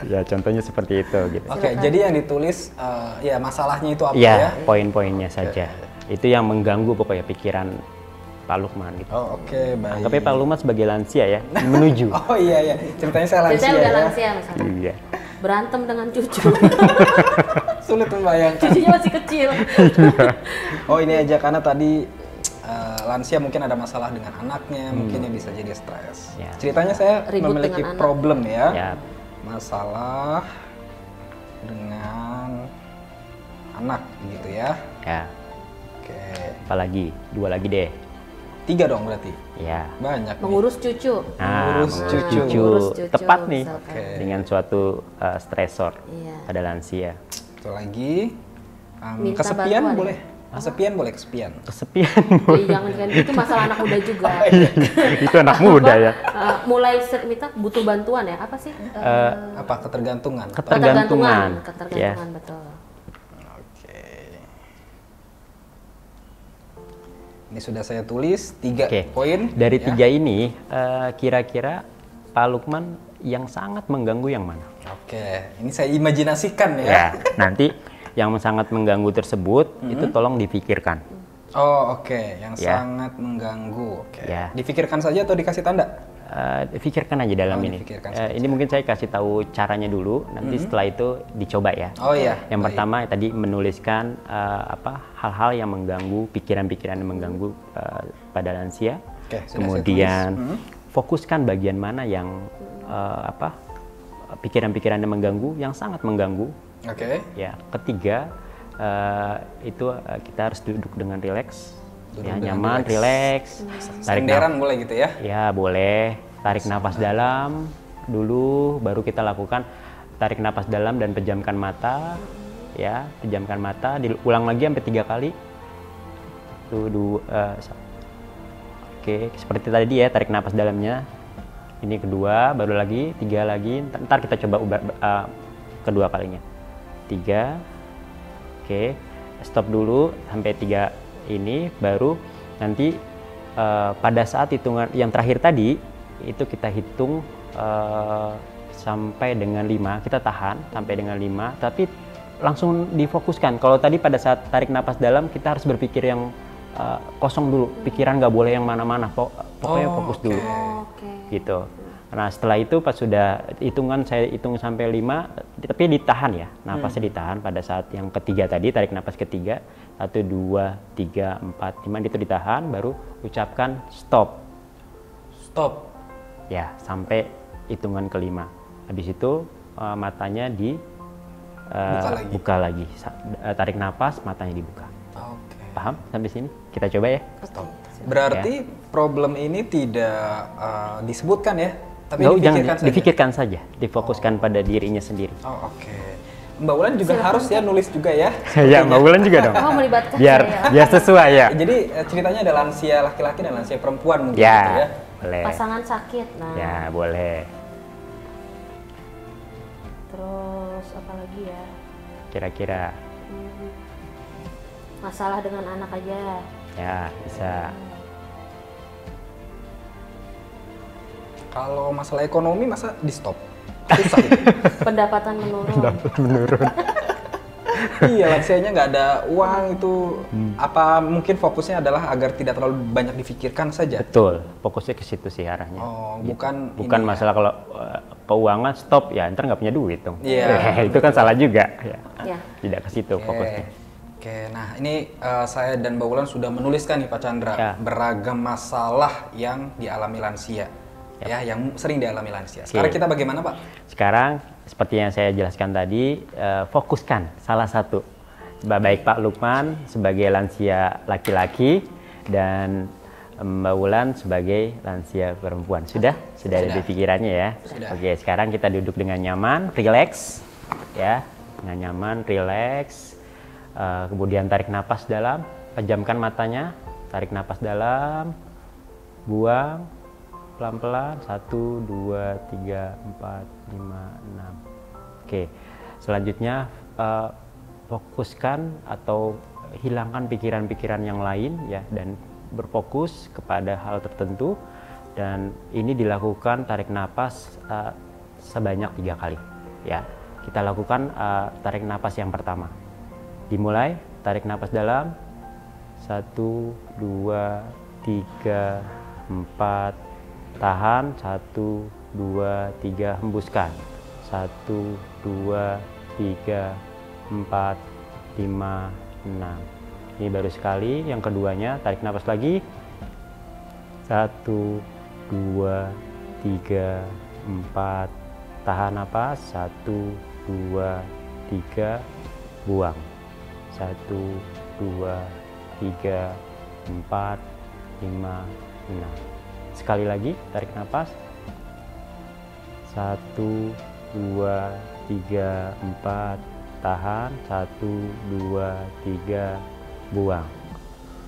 [SPEAKER 8] Ya contohnya seperti itu gitu.
[SPEAKER 6] Jadi yang ditulis ya masalahnya itu apa
[SPEAKER 8] Ya,
[SPEAKER 6] ya?
[SPEAKER 8] poin-poinnya saja. Itu yang mengganggu pokoknya pikiran Pak Lukman gitu.
[SPEAKER 6] Baik.
[SPEAKER 8] Anggapnya Pak Lukman sebagai lansia ya, menuju.
[SPEAKER 6] Iya. Ceritanya saya lansia
[SPEAKER 7] Ceritanya udah
[SPEAKER 6] ya.
[SPEAKER 7] lansia misalnya.
[SPEAKER 8] Iya.
[SPEAKER 7] Berantem dengan cucu.
[SPEAKER 6] Sulit membayangkan.
[SPEAKER 7] Cucunya masih kecil.
[SPEAKER 6] Ini aja karena tadi lansia mungkin ada masalah dengan anaknya, mungkin yang bisa jadi stres.
[SPEAKER 8] Ya.
[SPEAKER 6] Ceritanya saya
[SPEAKER 7] Ribut
[SPEAKER 6] memiliki
[SPEAKER 7] dengan anak.
[SPEAKER 6] problem ya.
[SPEAKER 8] Ya.
[SPEAKER 6] Masalah dengan anak gitu ya.
[SPEAKER 8] Ya.
[SPEAKER 6] Oke.
[SPEAKER 8] Apalagi 2 lagi deh.
[SPEAKER 6] 3 dong berarti.
[SPEAKER 8] Ya.
[SPEAKER 6] Banyak.
[SPEAKER 7] Mengurus cucu.
[SPEAKER 8] Nah,
[SPEAKER 6] Mengurus
[SPEAKER 8] mengurus
[SPEAKER 6] cucu.
[SPEAKER 7] Mengurus cucu,
[SPEAKER 8] Tepat nih
[SPEAKER 7] misalkan.
[SPEAKER 8] dengan suatu stresor
[SPEAKER 7] Iya.
[SPEAKER 8] pada lansia.
[SPEAKER 6] Satu lagi.
[SPEAKER 7] Minta
[SPEAKER 6] Kesepian
[SPEAKER 7] bantuan ya?
[SPEAKER 6] boleh. Kesepian boleh kesepian.
[SPEAKER 8] Kesepian.
[SPEAKER 7] Jangan kan itu masalah anak muda juga.
[SPEAKER 8] Itu anak muda ya.
[SPEAKER 7] Mulai minta butuh bantuan ya, apa sih?
[SPEAKER 6] Apa ketergantungan?
[SPEAKER 8] Ketergantungan. Ya.
[SPEAKER 7] Ketergantungan betul.
[SPEAKER 6] Oke. Ini sudah saya tulis 3
[SPEAKER 8] Oke.
[SPEAKER 6] poin.
[SPEAKER 8] Dari
[SPEAKER 6] ya.
[SPEAKER 8] 3 ini kira-kira Pak Lukman yang sangat mengganggu yang mana?
[SPEAKER 6] Oke, ini saya imajinasikan ya.
[SPEAKER 8] Ya, nanti yang sangat mengganggu tersebut itu tolong dipikirkan.
[SPEAKER 6] Yang
[SPEAKER 8] Ya.
[SPEAKER 6] sangat mengganggu. Oke.
[SPEAKER 8] Ya.
[SPEAKER 6] Difikirkan saja atau dikasih tanda?
[SPEAKER 8] Pikirkan aja dalam ini.
[SPEAKER 6] dipikirkan saja.
[SPEAKER 8] Ini mungkin saya kasih tahu caranya dulu, nanti setelah itu dicoba ya. Yang pertama tadi menuliskan hal-hal yang mengganggu, pikiran-pikiran yang mengganggu pada lansia.
[SPEAKER 6] Oke, sudah
[SPEAKER 8] Kemudian fokuskan bagian mana yang pikiran-pikiran yang mengganggu, yang sangat mengganggu.
[SPEAKER 6] Oke.
[SPEAKER 8] Ya, ketiga itu kita harus duduk dengan rileks, ya, nyaman, rileks. Tarik
[SPEAKER 6] Senderan boleh gitu ya?
[SPEAKER 8] Ya boleh. Tarik nafas dalam dulu, baru kita lakukan tarik nafas dalam dan pejamkan mata. Ya, pejamkan mata. Diulang lagi sampai 3 kali. Oke, seperti tadi ya, tarik nafas dalamnya. Ini kedua, baru lagi 3 lagi. Ntar kita coba ubah kedua kalinya. 3. Oke, stop dulu sampai 3 ini, baru nanti pada saat hitungan yang terakhir tadi itu kita hitung sampai dengan 5, kita tahan sampai dengan 5, tapi langsung difokuskan. Kalau tadi pada saat tarik napas dalam, kita harus berpikir yang kosong dulu, pikiran nggak boleh yang mana-mana, pokoknya fokus dulu, gitu. Nah setelah itu pas sudah saya hitung sampai 5, tapi ditahan ya, napasnya ditahan pada saat yang ketiga tadi, tarik napas ketiga, 1, 2, 3, 4, 5 itu ditahan, baru ucapkan stop.
[SPEAKER 6] Stop.
[SPEAKER 8] Ya, sampai hitungan kelima. Habis itu matanya buka lagi. Tarik napas, matanya dibuka.
[SPEAKER 6] Oke.
[SPEAKER 8] Paham sampai sini? Kita coba ya.
[SPEAKER 6] Stop. Berarti problem ini tidak disebutkan ya, tapi
[SPEAKER 8] jangan difikirkan saja, difokuskan pada dirinya sendiri.
[SPEAKER 6] Oh, oke. Mbak Wulan juga harus ya nulis juga ya.
[SPEAKER 8] Ya, Mbak Wulan juga dong.
[SPEAKER 7] Oh, melibatkan
[SPEAKER 8] biar sesuai ya.
[SPEAKER 6] Jadi ceritanya ada lansia laki-laki dan lansia perempuan mungkin
[SPEAKER 8] ya,
[SPEAKER 6] gitu ya.
[SPEAKER 8] Boleh.
[SPEAKER 7] Pasangan sakit. Nah.
[SPEAKER 8] Ya, boleh.
[SPEAKER 7] Terus apa lagi ya?
[SPEAKER 8] Kira-kira
[SPEAKER 7] masalah dengan anak aja.
[SPEAKER 8] Ya, bisa.
[SPEAKER 6] Kalau masalah ekonomi masa di stop? Susah itu.
[SPEAKER 7] Pendapatan menurun.
[SPEAKER 6] Iya, lansianya nggak ada uang itu. Apa mungkin fokusnya adalah agar tidak terlalu banyak difikirkan saja?
[SPEAKER 8] Betul, fokusnya ke situ sih arahnya.
[SPEAKER 6] Oh,
[SPEAKER 8] gitu.
[SPEAKER 6] bukan
[SPEAKER 8] masalah kalau keuangan stop ya, ntar nggak punya duit dong.
[SPEAKER 6] Iya.
[SPEAKER 8] Itu kan salah juga. Ya.
[SPEAKER 7] Ya.
[SPEAKER 8] Tidak ke situ fokusnya.
[SPEAKER 6] Oke, nah ini saya dan Mbak Wulan sudah menuliskan nih Pak Chandra, beragam masalah yang dialami lansia. Ya, yang sering dialami lansia. Sekarang kita bagaimana, Pak?
[SPEAKER 8] Sekarang seperti yang saya jelaskan tadi, fokuskan salah satu. Baik Pak Lukman sebagai lansia laki-laki dan Mbak Wulan sebagai lansia perempuan. Sudah ada di pikirannya ya.
[SPEAKER 6] Sudah.
[SPEAKER 8] Oke, sekarang kita duduk dengan nyaman, relax, ya, dengan nyaman, relax. Kemudian tarik napas dalam, pejamkan matanya, tarik napas dalam, buang. Pelan-pelan, 1, 2, 3, 4, 5, 6. Oke, selanjutnya fokuskan atau hilangkan pikiran-pikiran yang lain ya, dan berfokus kepada hal tertentu, dan ini dilakukan tarik napas sebanyak 3 kali ya. Kita lakukan tarik napas yang pertama. Dimulai, tarik napas dalam, 1, 2, 3, 4, tahan, 1, 2, 3, hembuskan, 1, 2, 3, 4, 5, 6. Ini baru sekali. Yang keduanya, tarik napas lagi, 1, 2, 3, 4, tahan napas, 1, 2, 3, buang, 1, 2, 3, 4, 5, 6. Sekali lagi, tarik napas, 1, 2, 3, 4, tahan, 1, 2, 3, buang,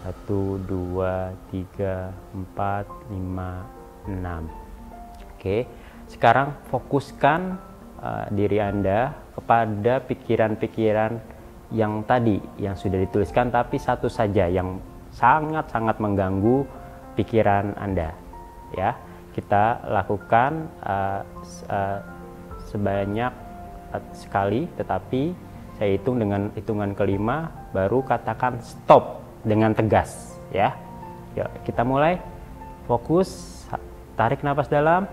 [SPEAKER 8] 1, 2, 3, 4, 5, 6. Oke, sekarang fokuskan diri Anda kepada pikiran-pikiran yang tadi, yang sudah dituliskan, tapi satu saja yang sangat-sangat mengganggu pikiran Anda. Ya, kita lakukan sebanyak sekali, tetapi saya hitung dengan hitungan kelima, baru katakan stop dengan tegas ya. Yuk, kita mulai. Fokus, tarik napas dalam,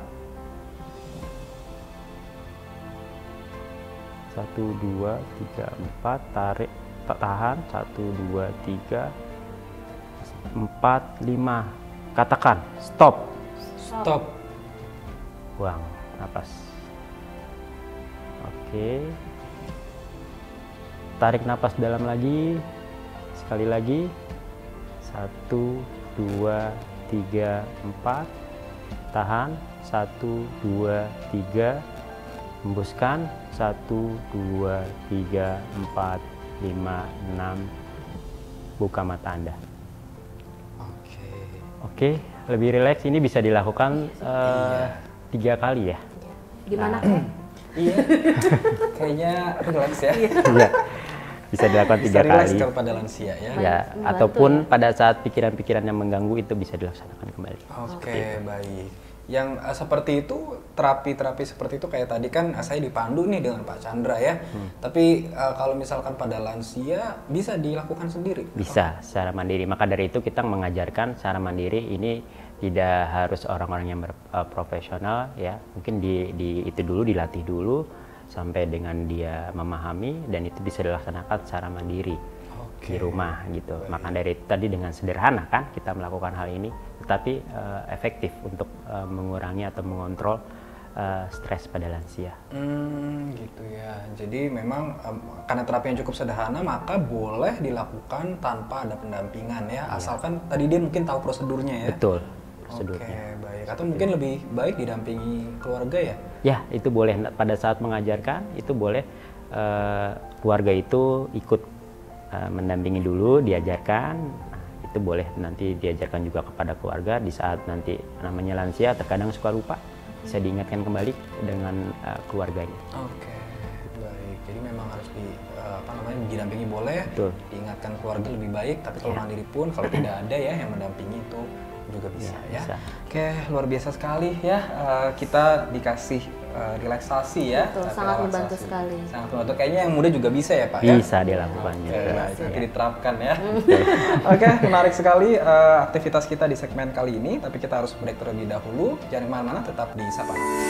[SPEAKER 8] 1, 2, 3, 4, tarik, tahan, 1, 2, 3, 4, 5, katakan stop.
[SPEAKER 6] Stop.
[SPEAKER 8] Buang napas. Oke. Tarik napas dalam lagi. Sekali lagi. 1, 2, 3, 4. Tahan. 1, 2, 3. Hembuskan. 1, 2, 3, 4, 5, 6. Buka mata Anda. Oke, lebih rileks. Ini bisa dilakukan 3 kali ya.
[SPEAKER 7] Gimana?
[SPEAKER 6] Iya, kayaknya rileks ya.
[SPEAKER 8] Iya, bisa dilakukan 3 kali.
[SPEAKER 6] Rileks kalau pada lansia ya.
[SPEAKER 8] Ya, ataupun pada saat pikiran-pikiran yang mengganggu itu bisa dilaksanakan kembali.
[SPEAKER 6] Oke, baik. Yang seperti itu, terapi-terapi seperti itu kayak tadi kan saya dipandu nih dengan Pak Chandra ya. Tapi kalau misalkan pada lansia bisa dilakukan sendiri?
[SPEAKER 8] Bisa secara mandiri. Maka dari itu kita mengajarkan secara mandiri ini tidak harus orang-orang yang profesional ya. Mungkin itu dulu dilatih dulu sampai dengan dia memahami dan itu bisa dilaksanakan secara mandiri di rumah gitu. Maka dari itu tadi dengan sederhana kan kita melakukan hal ini, tetapi efektif untuk mengurangi atau mengontrol stres pada lansia.
[SPEAKER 6] Gitu ya. Jadi memang karena terapi yang cukup sederhana maka boleh dilakukan tanpa ada pendampingan ya, asalkan tadi dia mungkin tahu prosedurnya ya.
[SPEAKER 8] Betul. Prosedurnya.
[SPEAKER 6] Oke, baik. Atau mungkin lebih baik didampingi keluarga ya? Ya,
[SPEAKER 8] itu boleh. Pada saat mengajarkan itu boleh keluarga itu ikut mendampingi dulu, diajarkan. Nah, itu boleh nanti diajarkan juga kepada keluarga di saat nanti namanya lansia terkadang suka lupa, bisa diingatkan kembali dengan keluarganya.
[SPEAKER 6] Oke, baik. Jadi memang harus didampingi boleh, betul. Diingatkan keluarga lebih baik, tapi kalau mandiri pun kalau tidak ada ya yang mendampingi itu juga bisa ya. Oke, luar biasa sekali ya, kita dikasih relaksasi ya.
[SPEAKER 7] Betul, sangat membantu sekali.
[SPEAKER 6] Sangat membantu. Kayaknya yang muda juga bisa ya Pak ya?
[SPEAKER 8] Bisa dilakukan.
[SPEAKER 6] Nanti diterapkan ya. Oke, menarik sekali aktivitas kita di segmen kali ini, tapi kita harus break terlebih dahulu. Jangan kemana-mana, tetap di Sapa Nakes.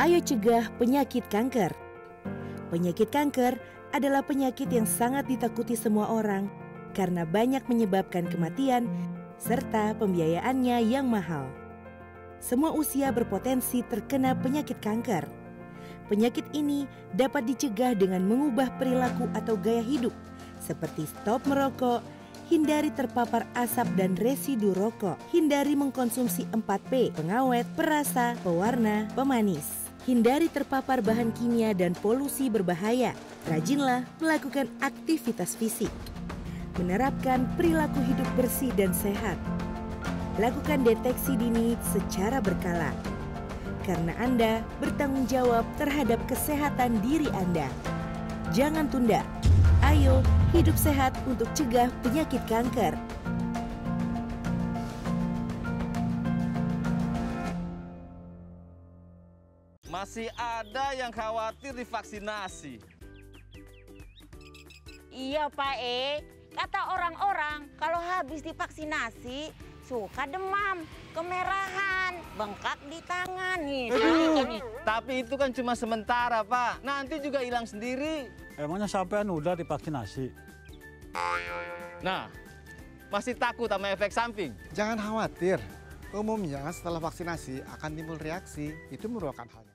[SPEAKER 1] Ayo cegah penyakit kanker. Penyakit kanker adalah penyakit yang sangat ditakuti semua orang karena banyak menyebabkan kematian serta pembiayaannya yang mahal. Semua usia berpotensi terkena penyakit kanker. Penyakit ini dapat dicegah dengan mengubah perilaku atau gaya hidup seperti stop merokok, hindari terpapar asap dan residu rokok, hindari mengkonsumsi 4P, pengawet, perasa, pewarna, pemanis. Hindari terpapar bahan kimia dan polusi berbahaya. Rajinlah melakukan aktivitas fisik. Menerapkan perilaku hidup bersih dan sehat. Lakukan deteksi dini secara berkala. Karena Anda bertanggung jawab terhadap kesehatan diri Anda. Jangan tunda. Ayo hidup sehat untuk cegah penyakit kanker.
[SPEAKER 2] Masih ada yang khawatir divaksinasi.
[SPEAKER 3] Iya Pak kata orang-orang kalau habis divaksinasi suka demam, kemerahan, bengkak di tangan nih.
[SPEAKER 2] Tapi itu kan cuma sementara Pak, nanti juga hilang sendiri.
[SPEAKER 4] Emangnya sampean udah divaksinasi?
[SPEAKER 2] Nah, masih takut sama efek samping?
[SPEAKER 5] Jangan khawatir. Umumnya setelah vaksinasi akan timbul reaksi. Itu merupakan hal yang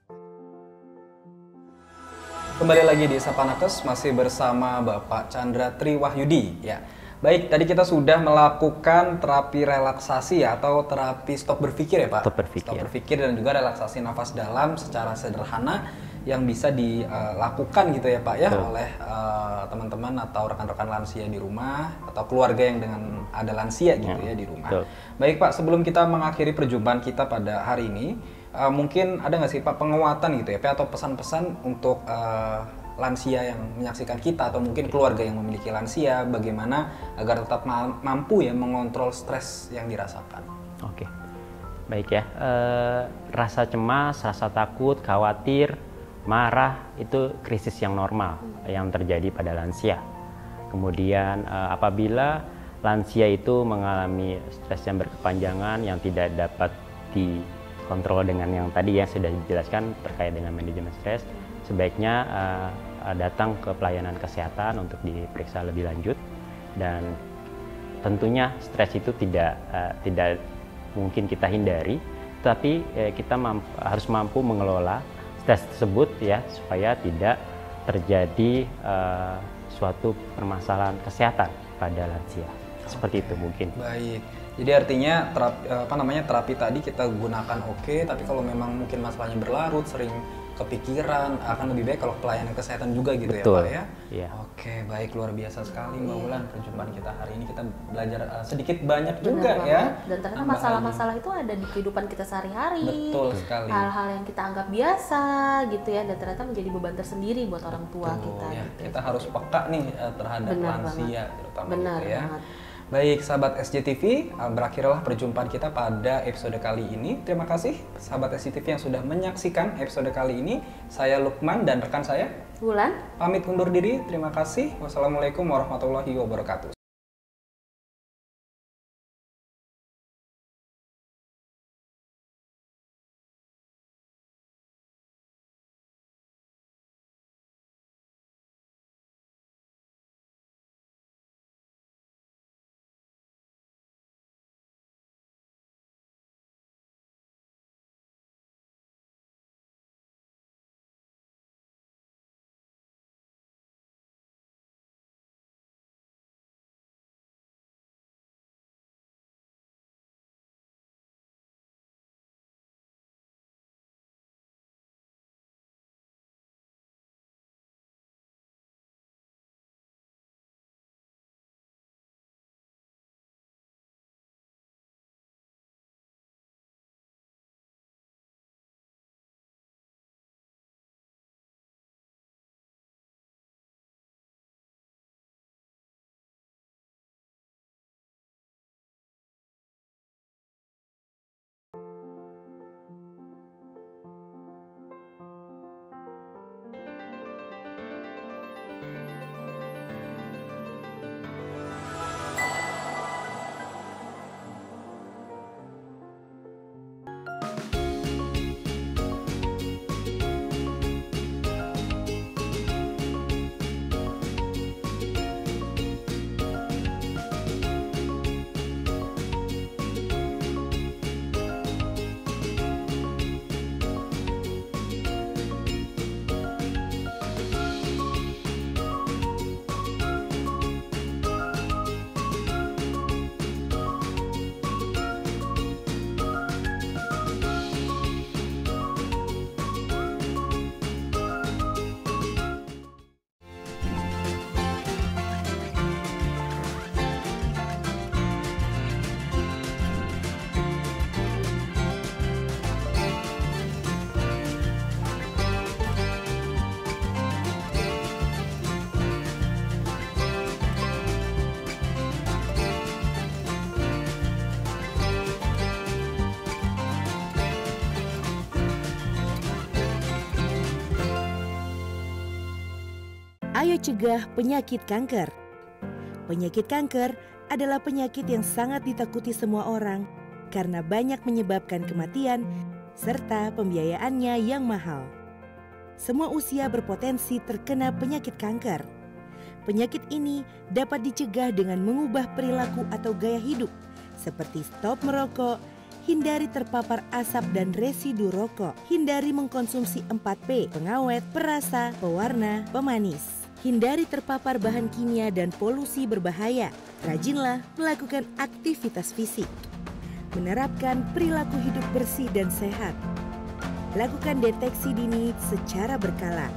[SPEAKER 6] Kembali lagi di Sapa Nakes, masih bersama Bapak Chandra Triwahyudi ya. Baik, tadi kita sudah melakukan terapi relaksasi ya, atau terapi stop berpikir ya Pak?
[SPEAKER 8] Stop berpikir
[SPEAKER 6] Dan juga relaksasi nafas dalam secara sederhana yang bisa dilakukan gitu ya Pak ya, oleh teman-teman atau rekan-rekan lansia di rumah atau keluarga yang dengan ada lansia gitu ya di rumah. Baik Pak, sebelum kita mengakhiri perjumpaan kita pada hari ini, mungkin ada nggak sih Pak penguatan gitu ya Pak, atau pesan-pesan untuk lansia yang menyaksikan kita atau mungkin keluarga yang memiliki lansia, bagaimana agar tetap mampu ya mengontrol stres yang dirasakan?
[SPEAKER 8] Oke, baik ya. Rasa cemas, rasa takut, khawatir, marah itu krisis yang normal yang terjadi pada lansia. Kemudian apabila lansia itu mengalami stres yang berkepanjangan yang tidak dapat dikontrol dengan yang tadi yang sudah dijelaskan terkait dengan manajemen stres, sebaiknya datang ke pelayanan kesehatan untuk diperiksa lebih lanjut. Dan tentunya stres itu tidak mungkin kita hindari, tapi kita harus mampu mengelola stres tersebut ya, supaya tidak terjadi suatu permasalahan kesehatan pada lansia. Seperti itu mungkin.
[SPEAKER 6] Baik. Jadi artinya terapi tadi kita gunakan oke, tapi kalau memang mungkin masalahnya berlarut, sering kepikiran, akan lebih baik kalau pelayanan kesehatan juga gitu.
[SPEAKER 8] Betul.
[SPEAKER 6] Ya Pak ya?
[SPEAKER 8] Iya.
[SPEAKER 6] Oke, baik, luar biasa sekali Mbak Wulan perjumpaan kita hari ini. Kita belajar sedikit banyak juga ya.
[SPEAKER 7] Dan ternyata masalah-masalah itu ada di kehidupan kita sehari-hari.
[SPEAKER 6] Betul sekali.
[SPEAKER 7] Hal-hal yang kita anggap biasa gitu ya, dan ternyata menjadi beban tersendiri buat orang tua kita.
[SPEAKER 6] Ya.
[SPEAKER 7] Gitu.
[SPEAKER 6] Kita harus peka nih terhadap lansia terutama gitu ya.
[SPEAKER 7] Banget.
[SPEAKER 6] Baik, sahabat SCTV, berakhirlah perjumpaan kita pada episode kali ini. Terima kasih sahabat SCTV yang sudah menyaksikan episode kali ini. Saya Lukman dan rekan saya
[SPEAKER 7] Wulan
[SPEAKER 6] pamit undur diri. Terima kasih. Wassalamualaikum warahmatullahi wabarakatuh.
[SPEAKER 1] Ayo cegah penyakit kanker. Penyakit kanker adalah penyakit yang sangat ditakuti semua orang karena banyak menyebabkan kematian serta pembiayaannya yang mahal. Semua usia berpotensi terkena penyakit kanker. Penyakit ini dapat dicegah dengan mengubah perilaku atau gaya hidup seperti stop merokok, hindari terpapar asap dan residu rokok, hindari mengkonsumsi 4P, pengawet, perasa, pewarna, pemanis. Hindari terpapar bahan kimia dan polusi berbahaya. Rajinlah melakukan aktivitas fisik. Menerapkan perilaku hidup bersih dan sehat. Lakukan deteksi dini secara berkala.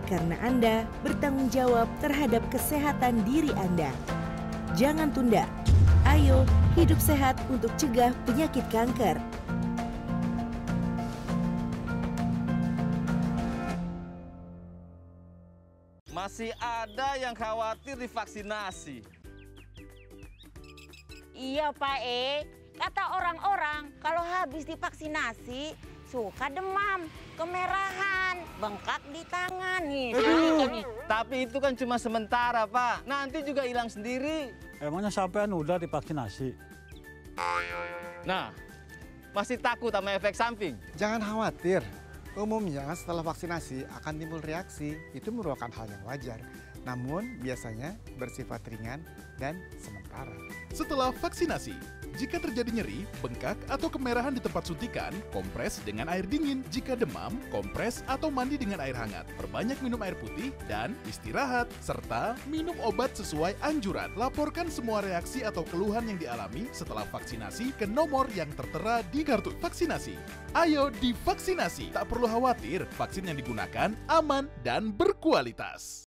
[SPEAKER 1] Karena Anda bertanggung jawab terhadap kesehatan diri Anda. Jangan tunda. Ayo hidup sehat untuk cegah penyakit kanker.
[SPEAKER 2] Masih ada yang khawatir divaksinasi.
[SPEAKER 3] Iya Pak kata orang-orang kalau habis divaksinasi suka demam, kemerahan, bengkak di tangan nih.
[SPEAKER 2] Tapi itu kan cuma sementara Pak, nanti juga hilang sendiri.
[SPEAKER 4] Emangnya sampean udah divaksinasi?
[SPEAKER 2] Nah, masih takut sama efek samping?
[SPEAKER 5] Jangan khawatir. Umumnya setelah vaksinasi akan timbul reaksi, itu merupakan hal yang wajar. Namun biasanya bersifat ringan dan sementara.
[SPEAKER 9] Setelah vaksinasi, Jika terjadi nyeri, bengkak, atau kemerahan di tempat suntikan, kompres dengan air dingin. Jika demam, kompres atau mandi dengan air hangat. Perbanyak minum air putih dan istirahat. Serta minum obat sesuai anjuran. Laporkan semua reaksi atau keluhan yang dialami setelah vaksinasi ke nomor yang tertera di kartu vaksinasi. Ayo divaksinasi, tak perlu khawatir, vaksin yang digunakan aman dan berkualitas.